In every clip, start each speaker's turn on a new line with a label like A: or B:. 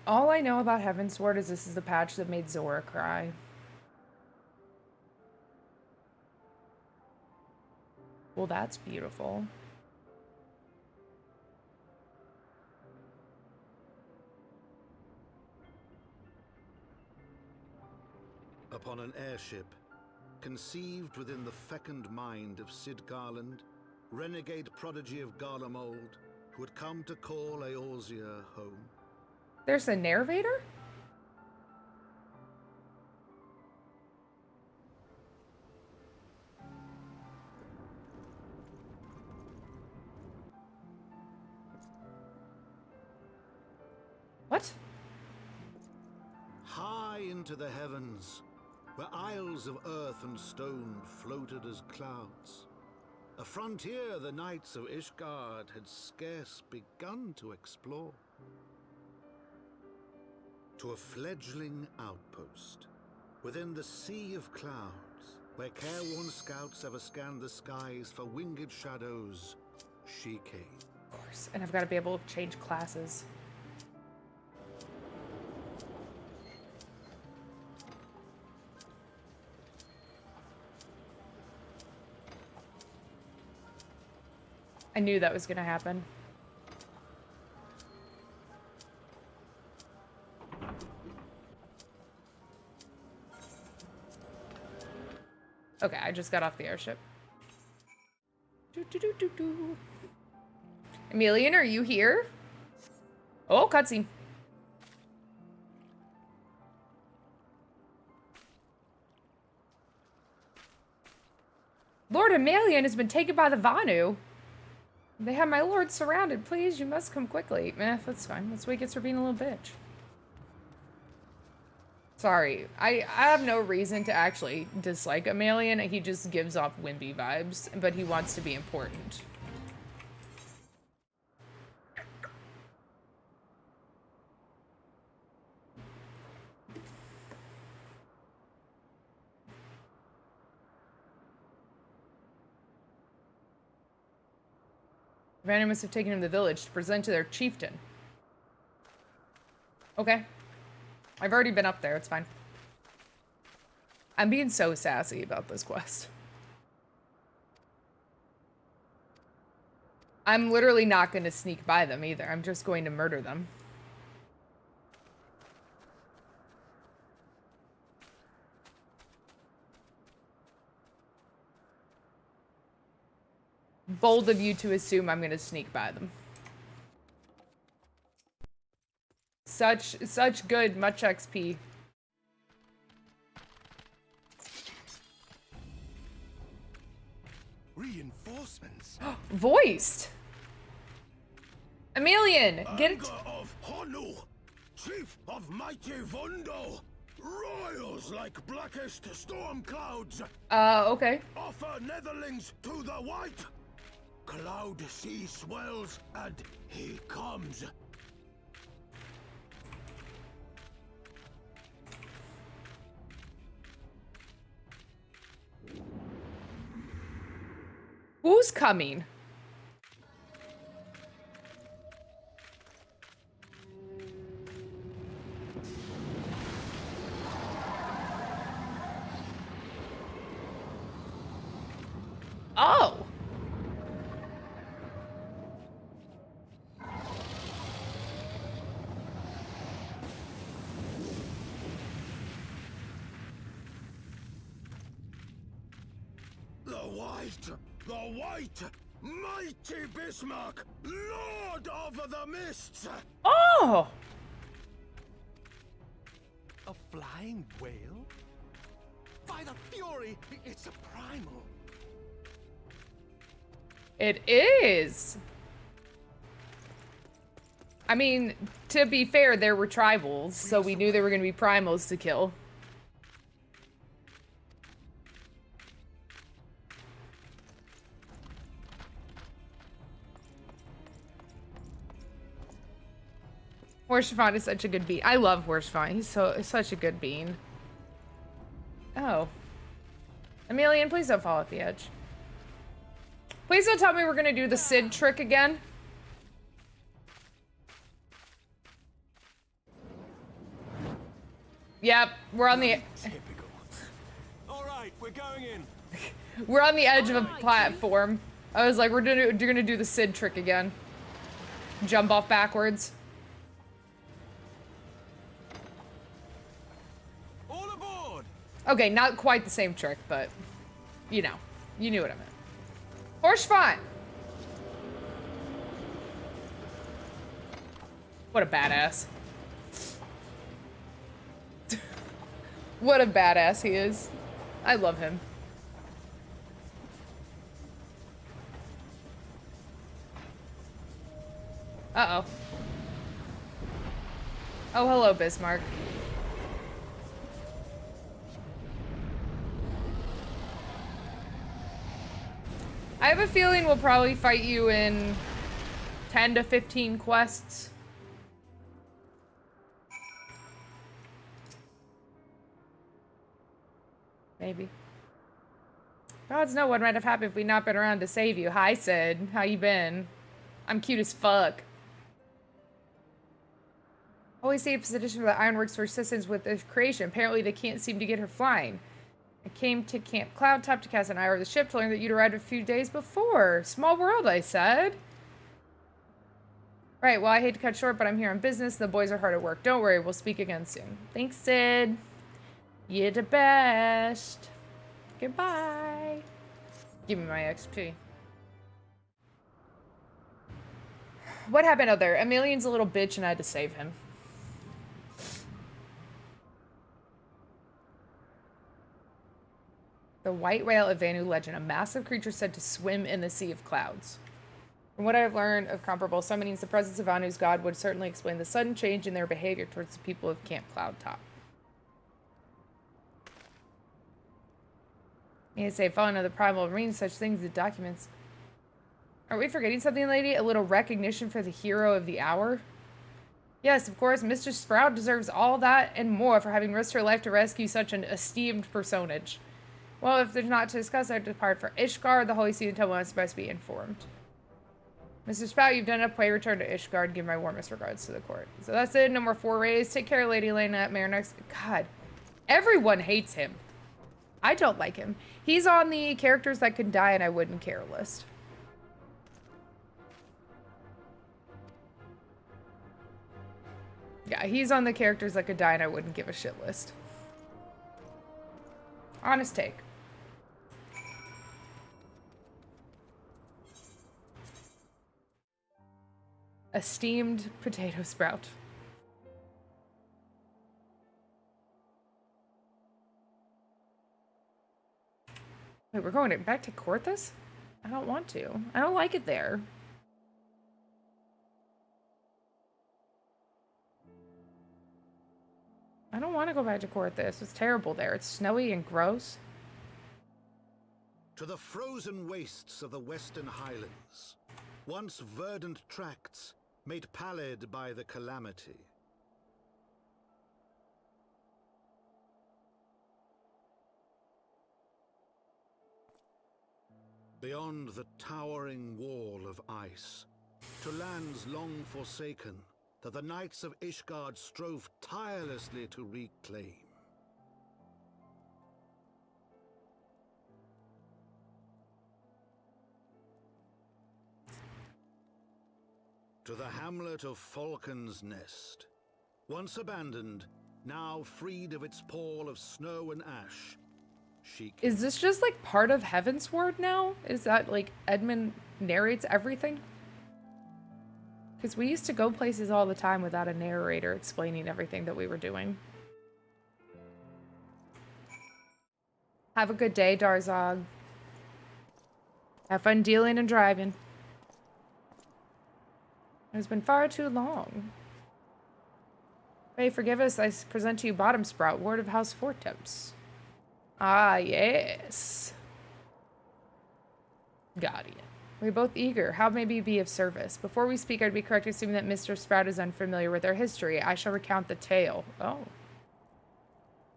A: All I know about Heavensward is this is the patch that made Zora cry. Well, that's beautiful.
B: Upon an airship, conceived within the fecund mind of Sid Garland, renegade prodigy of Garlemald, who had come to call Eorzea home.
A: There's a narrator? What?
B: High into the heavens, where isles of earth and stone floated as clouds, a frontier the knights of Ishgard had scarce begun to explore. To a fledgling outpost, within the sea of clouds, where careworn scouts ever scanned the skies for winged shadows, she came.
A: Of course, and I've got to be able to change classes. I knew that was gonna happen. Okay, I just got off the airship. Emmanellian, are you here? Oh, cutscene. Lord Emmanellian has been taken by the Vanu. They have my lord surrounded. Please, you must come quickly. That's fine. That's why he gets for being a little bitch. Sorry. I have no reason to actually dislike Emmanellian. He just gives off Wimby vibes, but he wants to be important. Vanu must have taken him to the village to present to their chieftain. Okay. I've already been up there, it's fine. I'm being so sassy about this quest. I'm literally not going to sneak by them either. I'm just going to murder them. Bold of you to assume I'm gonna sneak by them. Such good, much XP.
C: Reinforcements.
A: Voiced. Emmanellian, get it.
C: Of Honu, chief of mighty Vondo, royals like blackest storm clouds.
A: Okay.
C: Offer netherlings to the white. Cloud sea swells, and he comes.
A: Who's coming? Oh.
C: The white, mighty Bismarck, lord over the mists.
A: Oh.
D: A flying whale? By the fury, it's a primal.
A: It is. I mean, to be fair, there were tribals, so we knew there were going to be primals to kill. Horsefont is such a good bean. I love Horsefont. He's such a good bean. Oh. Emmanellian, please don't fall off the edge. Please don't tell me we're gonna do the Sid trick again. Yep, we're on the
D: Typical. All right, we're going in.
A: we're on the edge of a platform. I was like, we're gonna do the Sid trick again. Jump off backwards.
D: All aboard.
A: Okay, not quite the same trick, but you know, you knew what I meant. Horse fine. What a badass. What a badass he is. I love him. Uh-oh. Oh, hello, Bismarck. I have a feeling we'll probably fight you in 10 to 15 quests. Maybe. Gods know what might have happened if we'd not been around to save you. Hi, Sid. How you been? I'm cute as fuck. Always saved position for the Ironworks for assistance with the creation. Apparently they can't seem to get her flying. I came to Camp Cloudtop to cast an eye over the ship to learn that you'd arrived a few days before. Small world, I said. Right, well, I hate to cut short, but I'm here on business. The boys are hard at work. Don't worry, we'll speak again soon. Thanks, Sid. You're the best. Goodbye. Give me my XP. What happened out there? Emmanellian's a little bitch and I had to save him. The White Whale of Vanu legend. A massive creature said to swim in the Sea of Clouds. From what I've learned of comparable summonings, the presence of Vanu's god would certainly explain the sudden change in their behavior towards the people of Camp Cloudtop. You say, following of the Primal Marine, such things as documents. Are we forgetting something, lady? A little recognition for the hero of the hour? Yes, of course, Mr. Sprout deserves all that and more for having risked her life to rescue such an esteemed personage. Well, if there's not to discuss, I depart for Ishgard. The Holy See and Temple is supposed to be informed. Mr. Sprout, you've done enough. Pray return to Ishgard. Give my warmest regards to the court. So that's it. No more forays. Take care, Lady Elena at Marinex. God, everyone hates him. I don't like him. He's on the characters that can die and I wouldn't care list. Yeah, he's on the characters that could die and I wouldn't give a shit list. Honest take. Esteemed potato sprout. Wait, we're going back to Coerthas? I don't want to. I don't like it there. I don't want to go back to Coerthas. It's terrible there. It's snowy and gross.
B: To the frozen wastes of the Western Highlands, once verdant tracts made pallid by the calamity. Beyond the towering wall of ice, to lands long forsaken, that the knights of Ishgard strove tirelessly to reclaim. To the hamlet of Falcon's Nest, once abandoned, now freed of its pall of snow and ash, she came.
A: Is this just like part of Heavensward now? Is that like Edmund narrates everything? Because we used to go places all the time without a narrator explaining everything that we were doing. Have a good day, Darzog. Have fun dealing and driving. It's been far too long. Pray forgive us, I present to you Bottom Sprout, Ward of House Fortemps. Ah, yes. Guardian. We're both eager. How may we be of service? Before we speak, I'd be correct assuming that Mr. Sprout is unfamiliar with our history. I shall recount the tale. Oh.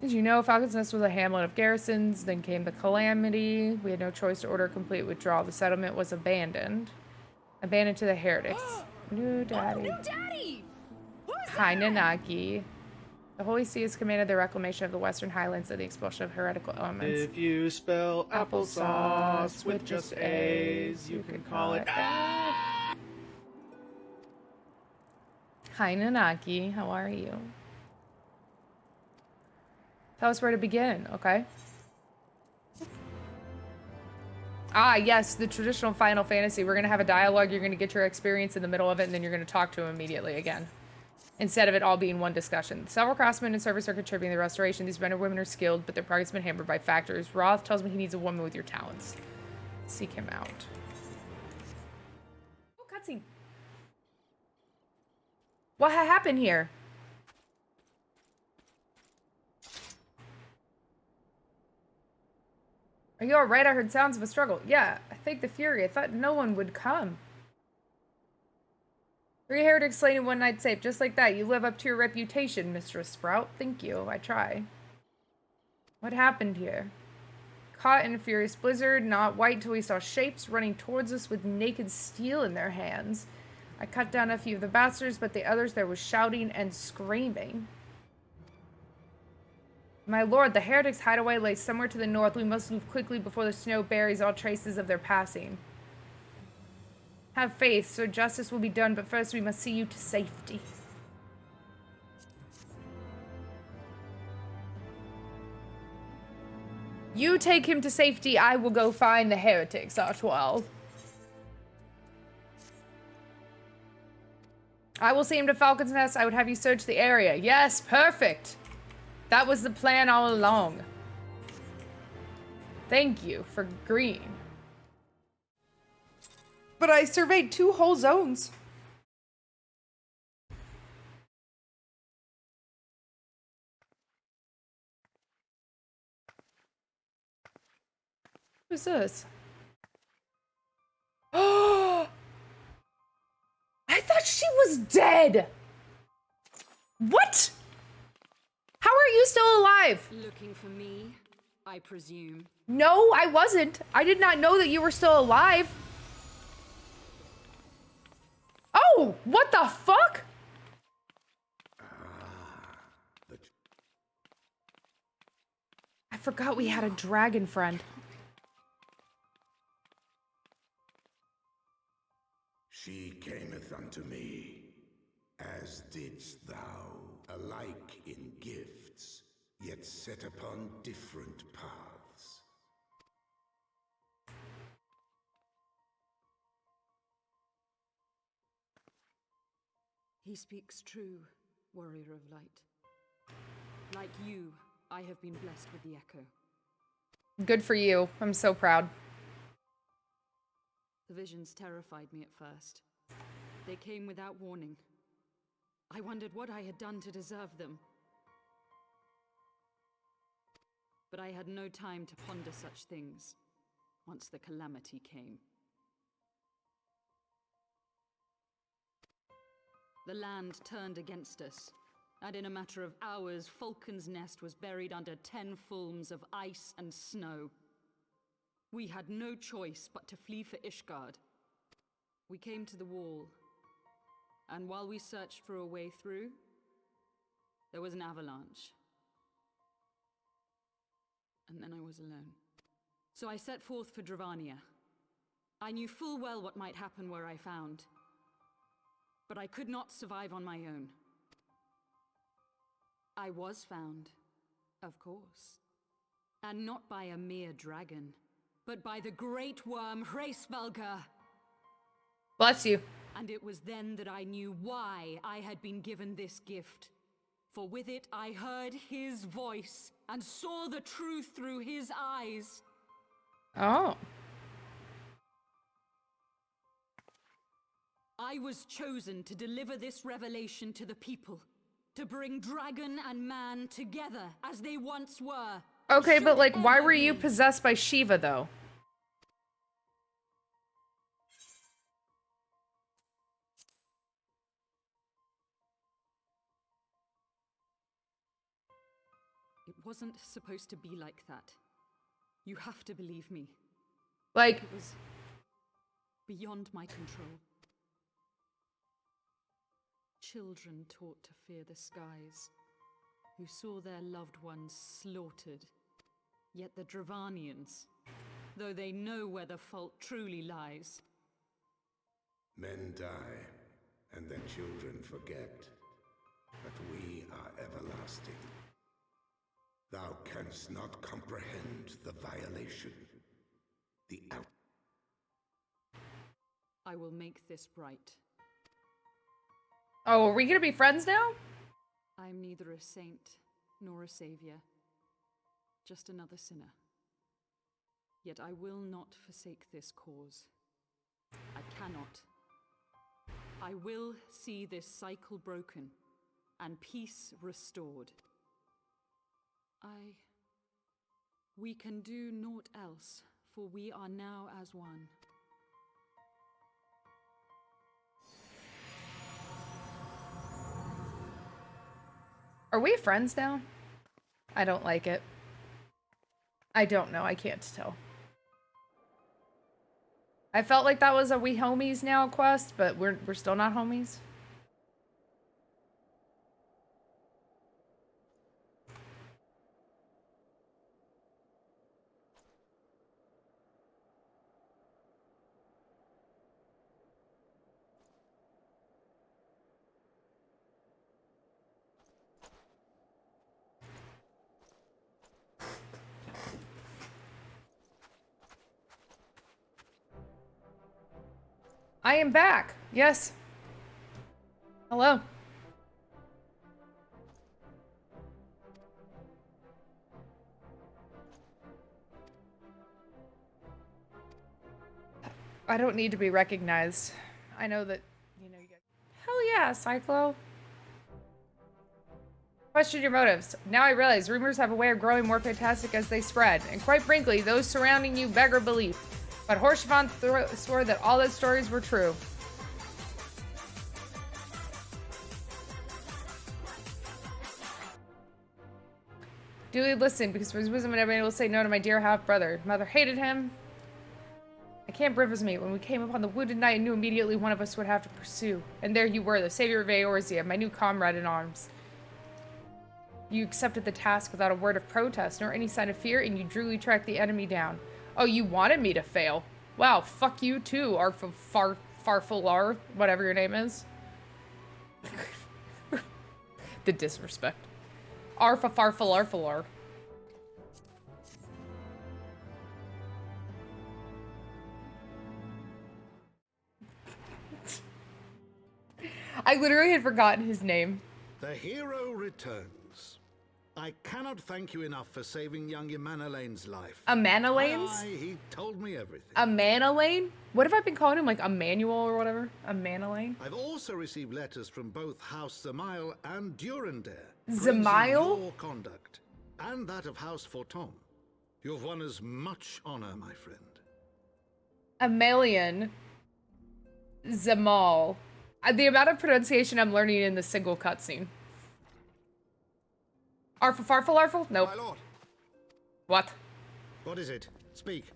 A: Did you know Falcon's Nest was a hamlet of garrisons? Then came the calamity. We had no choice to order a complete withdrawal. The settlement was abandoned. Abandoned to the Heretics. New daddy.
E: Oh, new daddy! Who's
A: Hi,
E: that?
A: Nanaki. The Holy See has commanded the reclamation of the Western Highlands and the expulsion of heretical elements.
E: If you spell applesauce with just A's, you can call it.
A: Hi, Nanaki. How are you? Tell us where to begin, okay? Ah, yes, the traditional Final Fantasy. We're going to have a dialogue. You're going to get your experience in the middle of it, and then you're going to talk to him immediately again. Instead of it all being one discussion. Several craftsmen and servants are contributing to the restoration. These men and women are skilled, but their progress has been hampered by factors. Roth tells me he needs a woman with your talents. Seek him out. Oh, cutscene. What happened here? Are you alright? I heard sounds of a struggle. Yeah, I think the Fury. I thought no one would come. 3 heretics slain in one night safe. Just like that. You live up to your reputation, Mistress Sprout. Thank you. I try. What happened here? Caught in a furious blizzard, not white till we saw shapes running towards us with naked steel in their hands. I cut down a few of the bastards, but the others there was shouting and screaming. My lord, the heretics' hideaway lay somewhere to the north. We must move quickly before the snow buries all traces of their passing. Have faith, so justice will be done, but first we must see you to safety. You take him to safety, I will go find the heretics, Archwald. I will see him to Falcon's Nest. I would have you search the area. Yes, perfect. That was the plan all along. Thank you for agreeing. But I surveyed 2 whole zones. Who's this? Oh! I thought she was dead! What? How are you still alive?
F: Looking for me, I presume.
A: No, I wasn't. I did not know that you were still alive. Oh, what the fuck? I forgot we had a dragon friend.
C: She cameth unto me, as didst thou, alike in gifts, yet set upon different paths.
F: He speaks true, warrior of light. Like you, I have been blessed with the echo.
A: Good for you. I'm so proud.
F: The visions terrified me at first. They came without warning. I wondered what I had done to deserve them. But I had no time to ponder such things once the calamity came. The land turned against us, and in a matter of hours, Falcon's Nest was buried under 10 fulms of ice and snow. We had no choice but to flee for Ishgard. We came to the wall, and while we searched for a way through, there was an avalanche. And then I was alone. So I set forth for Dravania. I knew full well what might happen where I found. But I could not survive on my own. I was found, of course. And not by a mere dragon, but by the great worm Hraesvelgr.
A: Bless you.
F: And it was then that I knew why I had been given this gift. For with it I heard his voice and saw the truth through his eyes.
A: Oh.
F: I was chosen to deliver this revelation to the people, to bring dragon and man together as they once were.
A: Okay, but like, why
F: ever
A: were you
F: be.
A: possessed by Shiva, though?
F: It wasn't supposed to be like that. You have to believe me.
A: Like,
F: It was beyond my control. Children taught to fear the skies, who saw their loved ones slaughtered. Yet the Dravanians, though they know where the fault truly lies.
C: Men die, and their children forget. But we are everlasting. Thou canst not comprehend the violation. The out.
F: I will make this right.
A: Oh, are we gonna be friends now?
F: I am neither a saint nor a savior, just another sinner. Yet I will not forsake this cause. I cannot. I will see this cycle broken and peace restored. We can do naught else, for we are now as one.
A: Are we friends now? I don't like it. I don't know. I can't tell. I felt like that was a we homies now quest, but we're still not homies. I am back. Yes. Hello. I don't need to be recognized. I know that, you know, you guys. Hell yeah, Cyclo. Question your motives. Now I realize rumors have a way of growing more fantastic as they spread, and quite frankly, those surrounding you beggar belief. But Horshavan swore that all those stories were true. Duly listen, because for his wisdom and everybody will say no to my dear half-brother. Mother hated him. I can't brivers me. When we came upon the wounded knight, I knew immediately one of us would have to pursue. And there you were, the savior of Eorzea, my new comrade in arms. You accepted the task without a word of protest, nor any sign of fear, and you truly tracked the enemy down. Oh, you wanted me to fail. Wow, fuck you too, Farfalar, whatever your name is. The disrespect. Farfalar. I literally had forgotten his name.
B: The hero returns. I cannot thank you enough for saving young Emmanellian's life.
A: Emmanellian's?
B: Aye, he told me everything.
A: Emmanellian? What have I been calling him? Like Emmanuel or whatever? Emmanellian?
B: I've also received letters from both House Zamail and Durandare.
A: Zamail?
B: Your conduct, and that of House Fortom. You've won us much honor, my friend.
A: Emmanellian. Zamal. The amount of pronunciation I'm learning in the single cutscene. Arfle? Nope.
D: My lord.
A: What?
B: What is it? Speak.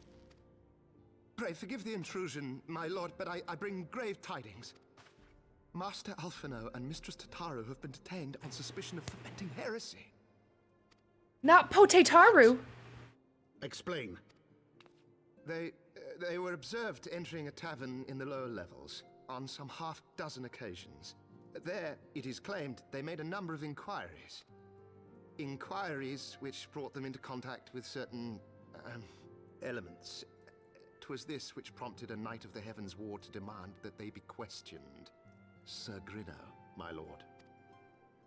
D: Pray forgive the intrusion, my lord, but I bring grave tidings. Master Alphinaud and Mistress Tataru have been detained on suspicion of fomenting heresy.
A: Not Potetaru.
B: Explain.
D: They were observed entering a tavern in the lower levels on some half-dozen occasions. There, it is claimed, they made a number of inquiries. Inquiries which brought them into contact with certain elements. 'Twas this which prompted a knight of the Heavensward to demand that they be questioned. Sir Grinno, my lord.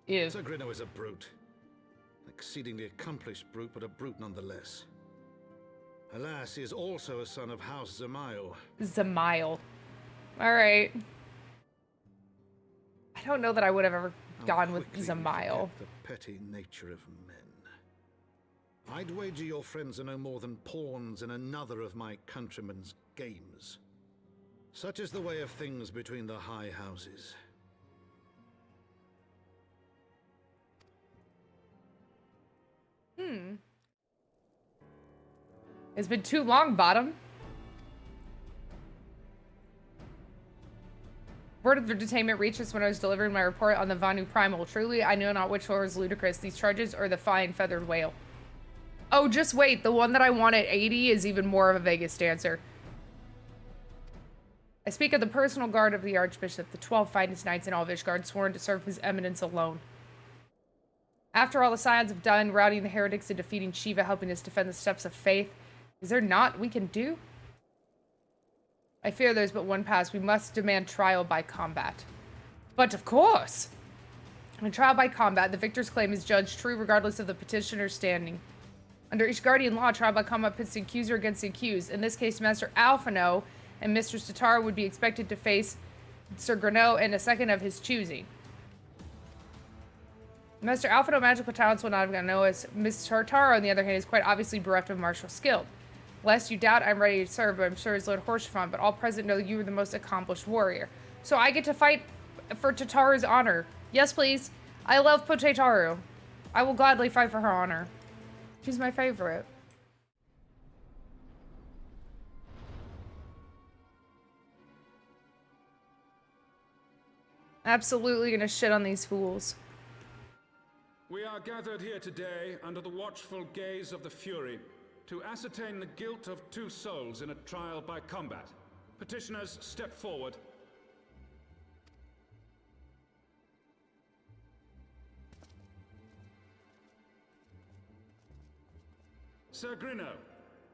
A: Yes.
B: Sir Grinno is a brute. An exceedingly accomplished brute, but a brute nonetheless. Alas, he is also a son of House Zamail.
A: Zamail. Alright. I don't know that I would have ever gone with Zamail.
B: The petty nature of men. I'd wager your friends are no more than pawns in another of my countrymen's games. Such is the way of things between the high houses.
A: It's been too long, Bottom. Word of the detainment reached us when I was delivering my report on the Vanu Primal. Truly, I know not which one is ludicrous, these charges or the fine feathered whale. Oh, just wait. The one that I want at 80 is even more of a Vegas dancer. I speak of the personal guard of the Archbishop, the 12 finest knights in all Vishgard, sworn to serve his eminence alone. After all the Scions have done, routing the heretics and defeating Shiva, helping us defend the steps of faith, is there naught we can do? I fear there's but one path. We must demand trial by combat. But of course! In trial by combat, the victor's claim is judged true regardless of the petitioner's standing. Under Ishgardian law, trial by combat pits the accuser against the accused. In this case, Master Alphinaud and Mistress Tataru would be expected to face Sir Grano and a second of his choosing. Master Alphinaud magical talents will not have gone noticed. Miss Tataru, on the other hand, is quite obviously bereft of martial skill. Lest you doubt, I'm ready to serve, but I'm sure as Lord Horsefant, but all present know you are the most accomplished warrior. So I get to fight for Tataru's honor. Yes, please. I love Tataru. I will gladly fight for her honor. She's my favorite. Absolutely gonna shit on these fools.
G: We are gathered here today under the watchful gaze of the Fury to ascertain the guilt of 2 souls in a trial by combat. Petitioners, step forward. Sir Grino,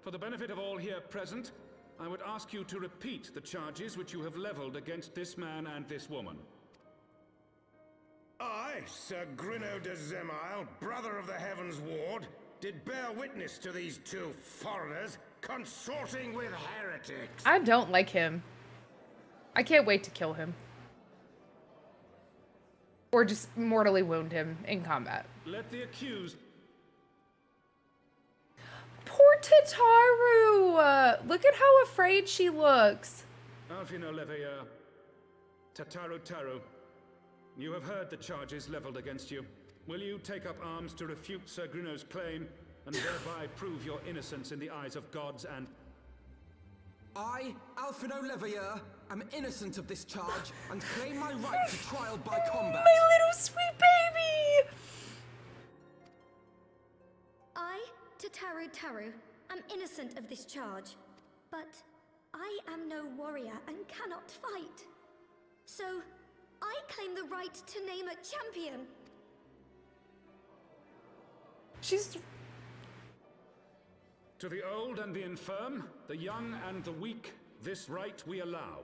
G: for the benefit of all here present, I would ask you to repeat the charges which you have leveled against this man and this woman.
C: I, Sir Grino de Zemile, brother of the Heavensward, did bear witness to these 2 foreigners consorting with heretics.
A: I don't like him. I can't wait to kill him. Or just mortally wound him in combat.
G: Let the accused...
A: Poor Tataru! Look at how afraid she looks.
G: Alphinaud Leveilleur, Tataru, you have heard the charges leveled against you. Will you take up arms to refute Sir Grino's claim, and thereby prove your innocence in the eyes of gods and...
H: I, Alphinaud Leveilleur, am innocent of this charge, and claim my right to trial by combat.
A: My little sweet baby!
I: I, Tataru, am innocent of this charge, but I am no warrior and cannot fight. So, I claim the right to name a champion.
A: She's...
G: To the old and the infirm, the young and the weak, this right we allow.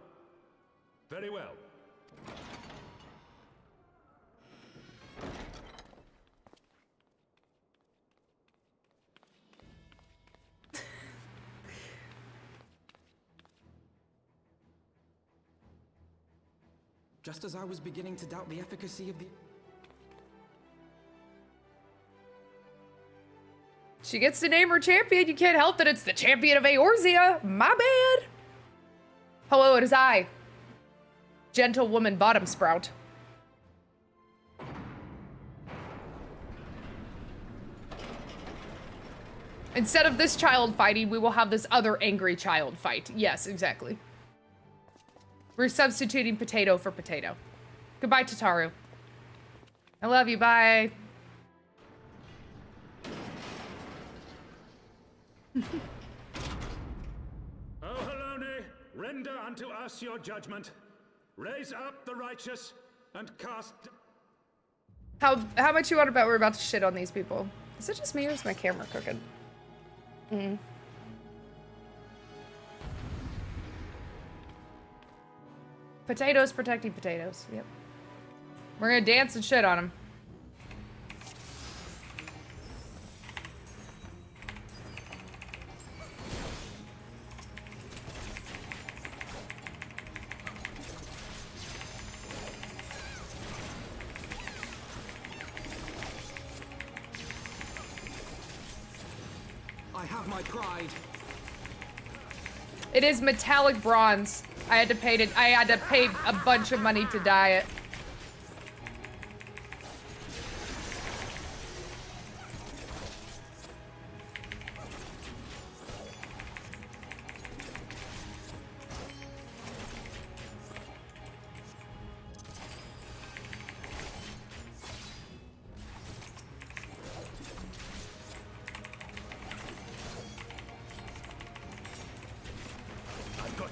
G: Very well.
H: Just as I was beginning to doubt the efficacy of the...
A: She gets to name her champion. You can't help that it's the champion of Eorzea. My bad. Hello, it is I. Gentlewoman Bottom Sprout. Instead of this child fighting, we will have this other angry child fight. Yes, exactly. We're substituting potato for potato. Goodbye, Tataru. I love you. Bye.
G: O Helone, render unto us your judgment. Raise up the righteous and cast...
A: How much you want to bet we're about to shit on these people? Is it just me or is my camera crooked? Potatoes protecting potatoes. Yep. We're gonna dance and shit on them.
H: I have my pride.
A: It is metallic bronze. I had to pay a bunch of money to dye it.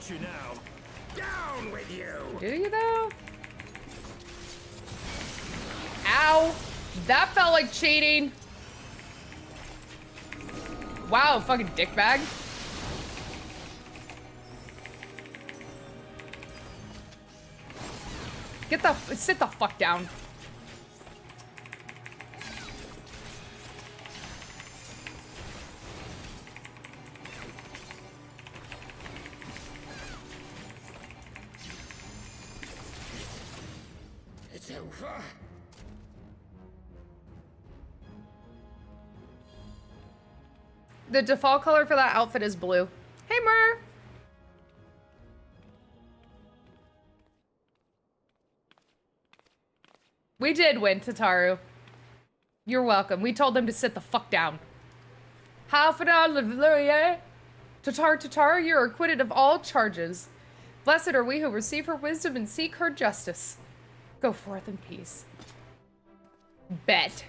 C: got you now. Down with you!
A: Do you though? Ow! That felt like cheating. Wow, fucking dickbag. Sit the fuck down.
C: It's over.
A: The default color for that outfit is blue. Hey, Mur. We did win, Tataru. You're welcome. We told them to sit the fuck down. Tataru, you are acquitted of all charges. Blessed are we who receive her wisdom and seek her justice. Go forth in peace. Bet.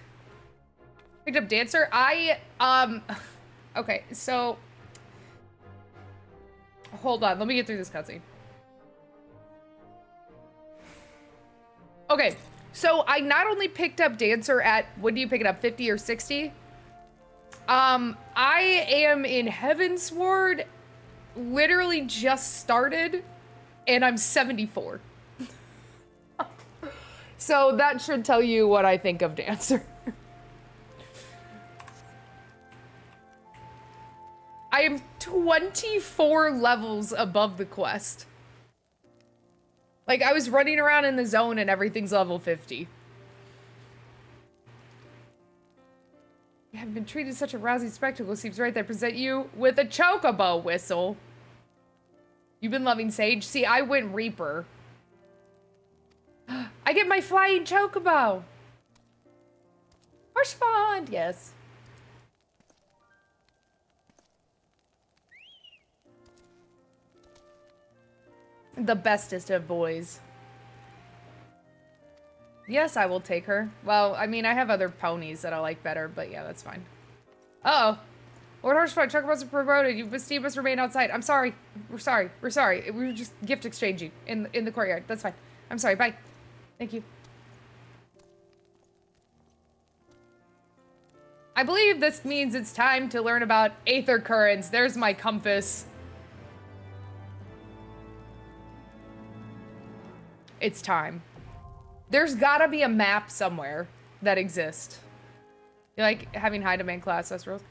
A: Picked up Dancer. Okay, so... Hold on, let me get through this cutscene. Okay, so I not only picked up Dancer at, when do you pick it up, 50 or 60? I am in Heavensward, literally just started, and I'm 74. So that should tell you what I think of Dancer. I am 24 levels above the quest. Like, I was running around in the zone and everything's level 50. You haven't been treated such a rousing spectacle. Seems right that I present you with a chocobo whistle. You've been loving Sage? See, I went Reaper. I get my flying chocobo. Horse fond, yes. The bestest of boys. Yes, I will take her. Well, I mean, I have other ponies that I like better, but yeah, that's fine. Uh-oh. Lord Horsefly, chocobos are promoted. You must remain outside. I'm sorry. We're sorry. We're sorry. We were just gift exchanging in the courtyard. That's fine. I'm sorry. Bye. Thank you. I believe this means it's time to learn about Aether Currents. There's my compass. It's time. There's gotta be a map somewhere that exists. You like having high demand class S rules?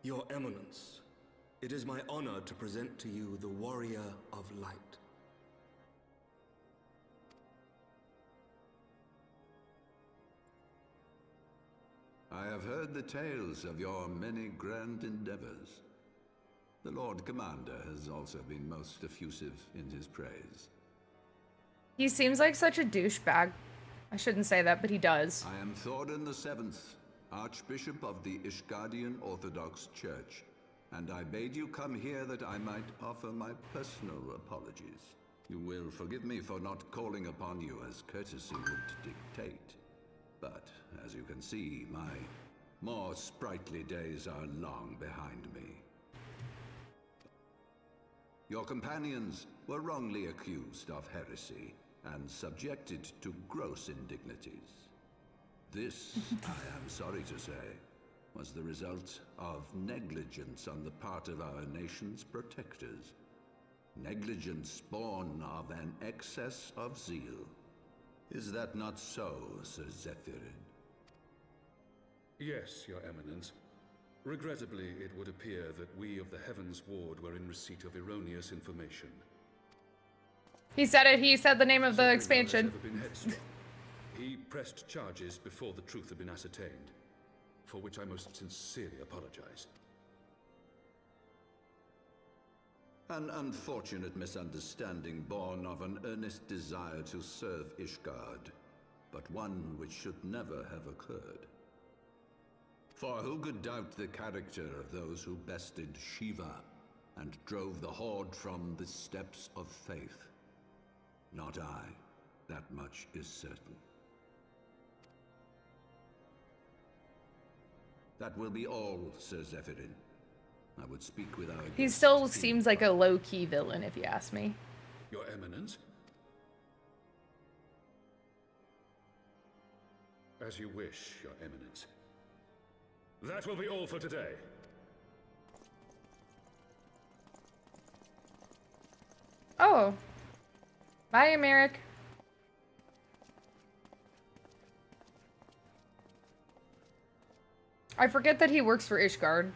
H: Your Eminence, it is my honor to present to you the Warrior of Light.
J: I have heard the tales of your many grand endeavors. The Lord Commander has also been most effusive in his praise.
A: He seems like such a douchebag. I shouldn't say that, but he does.
J: I am Thordan VII, Archbishop of the Ishgardian Orthodox Church, and I bade you come here that I might offer my personal apologies. You will forgive me for not calling upon you as courtesy would dictate, but as you can see, my more sprightly days are long behind me. Your companions were wrongly accused of heresy and subjected to gross indignities. This, I am sorry to say, was the result of negligence on the part of our nation's protectors. Negligence born of an excess of zeal. Is that not so, Sir Zephyrin?
G: Yes, Your Eminence. Regrettably, it would appear that we of the Heavensward were in receipt of erroneous information.
A: He said it. He said the name of the expansion.
G: He pressed charges before the truth had been ascertained, for which I most sincerely apologize.
J: An unfortunate misunderstanding born of an earnest desire to serve Ishgard, but one which should never have occurred. For who could doubt the character of those who bested Shiva and drove the Horde from the steps of faith? Not I. That much is certain. That will be all, Sir Zephyrin. I would speak with our
A: He
J: guest
A: still
J: in
A: seems like a low-key villain, if you ask me.
G: Your Eminence? As you wish, Your Eminence. That will be all for today.
A: Oh. Bye, Aymeric. I forget that he works for Ishgard.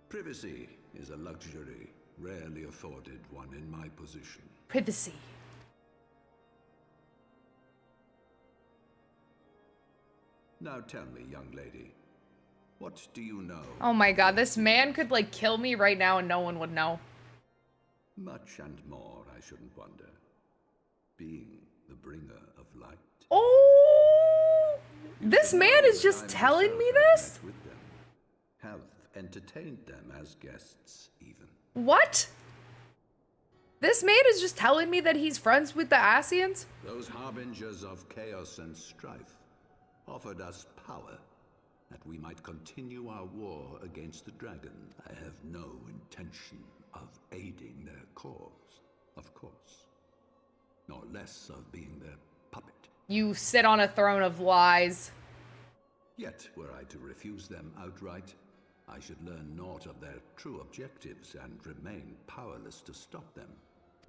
J: Privacy is a luxury rarely afforded one in my position.
A: Privacy.
J: Now tell me, young lady, what do you know?
A: Oh my god, this man could like kill me right now and no one would know.
J: Much and more, I shouldn't wonder. Being the bringer of light.
A: Oh! This man is just telling me this?
J: With them, have entertained them as guests, even.
A: What? This man is just telling me that he's friends with the Ascians?
J: Those harbingers of chaos and strife offered us power, that we might continue our war against the dragon. I have no intention of aiding their cause, of course, nor less of being their puppet.
A: You sit on a throne of lies.
J: Yet, were I to refuse them outright, I should learn naught of their true objectives and remain powerless to stop them.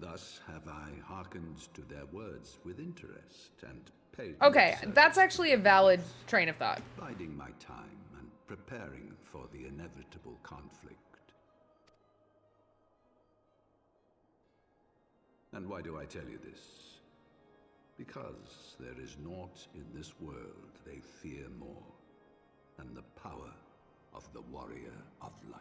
J: Thus have I hearkened to their words with interest and paid.
A: Okay, that's actually a valid train of thought.
J: Biding my time and preparing for the inevitable conflict. And why do I tell you this? Because there is naught in this world they fear more than the power of the Warrior of Light.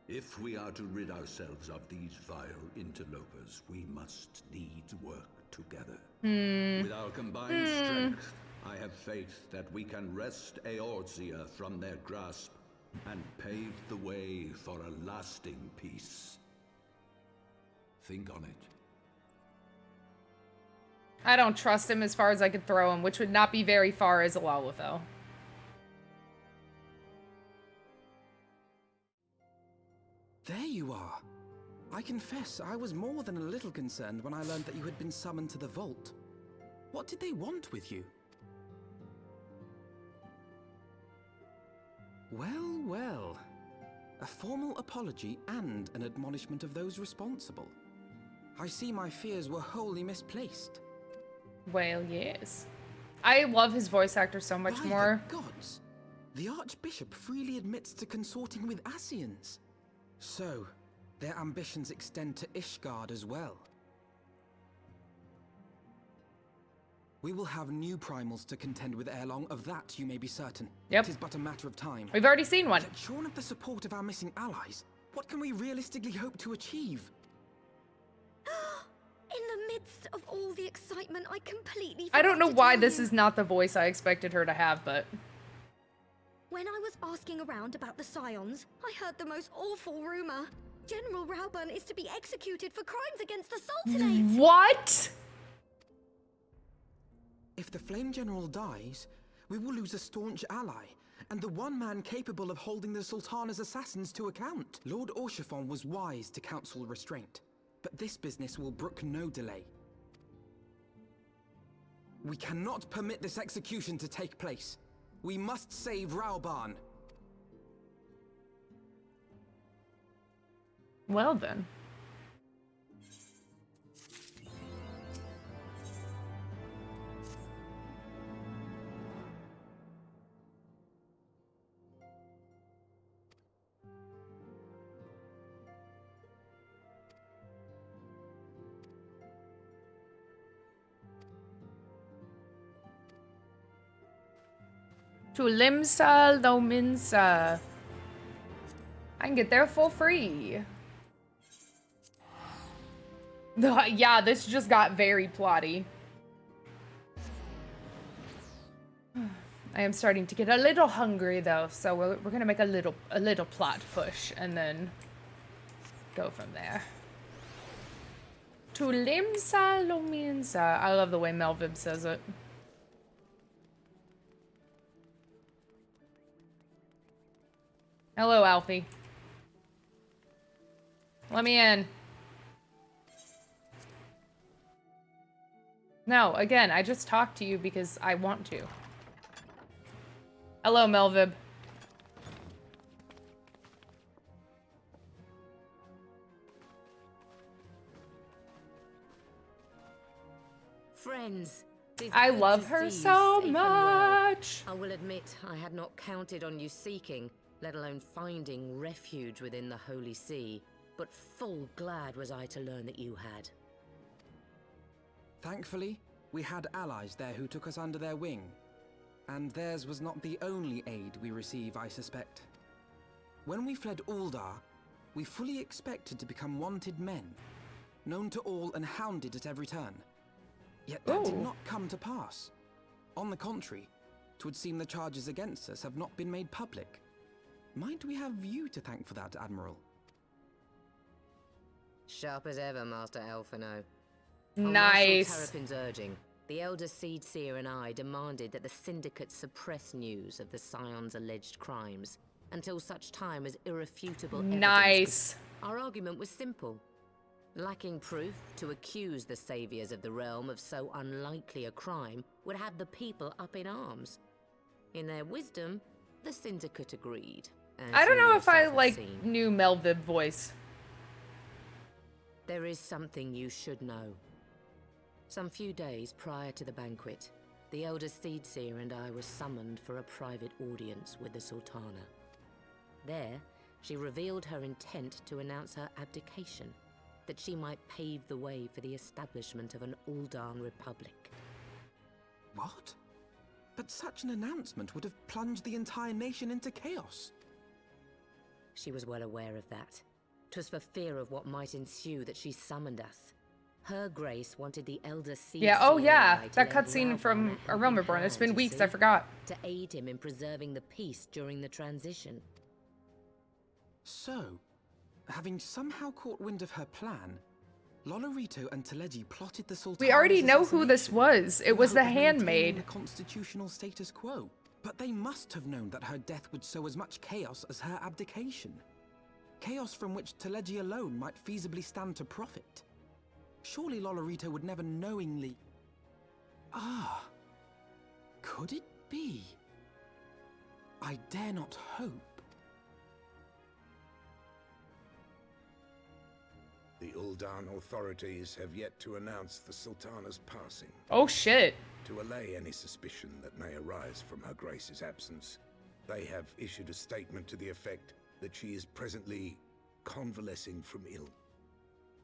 J: If we are to rid ourselves of these vile interlopers, we must needs work together. With our combined strength, I have faith that we can wrest Eorzea from their grasp and pave the way for a lasting peace. Think on it.
A: I don't trust him as far as I could throw him, which would not be very far as a Lalafell.
H: There you are. I confess, I was more than a little concerned when I learned that you had been summoned to the vault. What did they want with you? Well, well. A formal apology and an admonishment of those responsible. I see my fears were wholly misplaced.
A: Well, yes. I love his voice actor so much more.
H: By the gods! The Archbishop freely admits to consorting with Ascians. So, their ambitions extend to Ishgard as well. We will have new primals to contend with ere long, of that you may be certain.
A: Yep.
H: It is but a matter of time.
A: We've already seen one.
H: Yet, shorn of the support of our missing allies, what can we realistically hope to achieve?
I: In the midst of all the excitement, I completely
A: I don't know
I: forgot to
A: why
I: tell
A: this
I: you.
A: is not the voice I expected her to have, but...
I: When I was asking around about the Scions, I heard the most awful rumor. General Raubahn is to be executed for crimes against the Sultanate.
A: What?
H: If the Flame General dies, we will lose a staunch ally, and the one man capable of holding the Sultana's assassins to account. Lord Orchiphon was wise to counsel restraint, but this business will brook no delay. We cannot permit this execution to take place. We must save Raubahn.
A: Well then. To Limsa Lominsa. I can get there for free. Yeah, this just got very plotty. I am starting to get a little hungry though, so we're gonna make a little plot push and then go from there. To Limsa Lominsa. I love the way Melvib says it. Hello, Alfie. Let me in. No, again, I just talked to you because I want to. Hello, Melvib.
K: Friends,
A: I love her so much.
K: I will admit I had not counted on you seeking, let alone finding refuge within the Holy See, but full glad was I to learn that you had.
H: Thankfully, we had allies there who took us under their wing. And theirs was not the only aid we receive, I suspect. When we fled Uldar, we fully expected to become wanted men, known to all and hounded at every turn. Yet that did not come to pass. On the contrary, 'twould seem the charges against us have not been made public. Might we have you to thank for that, Admiral?
K: Sharp as ever, Master Alphinaud.
A: Nice.
K: On Marshal Terrapin's urging, the Elder Seed Seer and I demanded that the Syndicate suppress news of the Scion's alleged crimes until such time as irrefutable evidence.
A: Nice.
K: Our argument was simple. Lacking proof to accuse the saviors of the realm of so unlikely a crime would have the people up in arms. In their wisdom, the Syndicate agreed.
A: I don't know if I knew Melvib voice.
K: There is something you should know. Some few days prior to the banquet, the Elder Seedseer and I were summoned for a private audience with the Sultana. There, she revealed her intent to announce her abdication, that she might pave the way for the establishment of an Uldan Republic.
H: What? But such an announcement would have plunged the entire nation into chaos.
K: She was well aware of that. 'Twas for fear of what might ensue that she summoned us. Her Grace wanted the Elder Seed.
A: Yeah, oh yeah, that cutscene from Realm Reborn. It's been weeks, I forgot.
K: To aid him in preserving the peace during the transition.
H: So, having somehow caught wind of her plan, Lolorito and Teleji plotted the Sultana's
A: We already know who this was. It was the handmaid.
H: The constitutional status quo. But they must have known that her death would sow as much chaos as her abdication. Chaos from which Teleji alone might feasibly stand to profit. Surely Lolorito would never knowingly... Ah. Could it be? I dare not hope.
C: The Uldan authorities have yet to announce the Sultana's passing.
A: Oh shit.
C: To allay any suspicion that may arise from Her Grace's absence, they have issued a statement to the effect that she is presently convalescing from ill.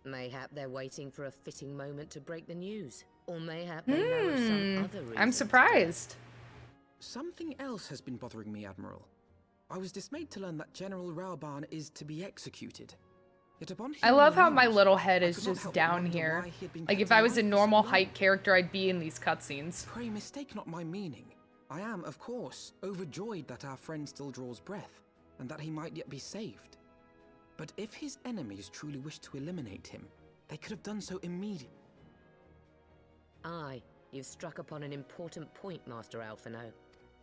K: Mayhap they're waiting for a fitting moment to break the news. Or mayhap they know of some other reason.
A: I'm surprised.
H: Something else has been bothering me, Admiral. I was dismayed to learn that General Raubahn is to be executed. Yet upon
A: I love how my little head is just down here. Like if I was a normal height character, I'd be in these cutscenes.
H: Pray mistake not my meaning. I am, of course, overjoyed that our friend still draws breath, and that he might yet be saved. But if his enemies truly wished to eliminate him, they could have done so immediately.
K: Aye, you've struck upon an important point, Master Alphinaud.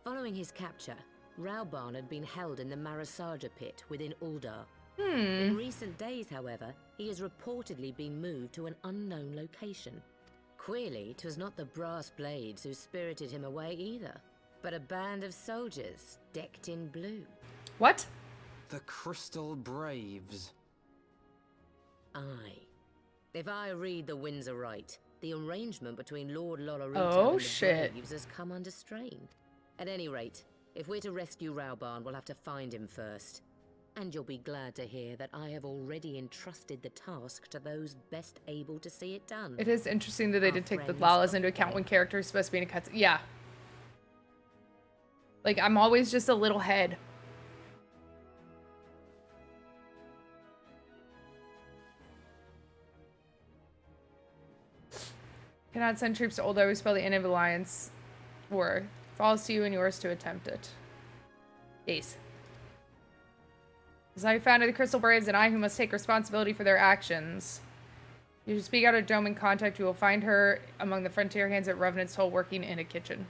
K: Following his capture, Raubahn had been held in the Marasaja pit within Uldar. In recent days, however, he has reportedly been moved to an unknown location. Queerly, 'twas not the Brass Blades who spirited him away either, but a band of soldiers decked in blue.
A: What?
H: The Crystal Braves.
K: Aye. If I read the winds aright, the arrangement between Lord Lolorito and the Braves has come under strain. At any rate, if we're to rescue Raubahn, we'll have to find him first. And you'll be glad to hear that I have already entrusted the task to those best able to see it done.
A: It is interesting that they did take the laws into account when characters are supposed to be in a cutscene. Yeah. Like, I'm always just a little head. Cannot send troops to Ul'dah. We spell the end of alliance war. Falls to you and yours to attempt it. Ace. As I founded the Crystal Braves, and I who must take responsibility for their actions. You should speak out of Dome in contact. You will find her among the frontier hands at Revenant's Hole working in a kitchen.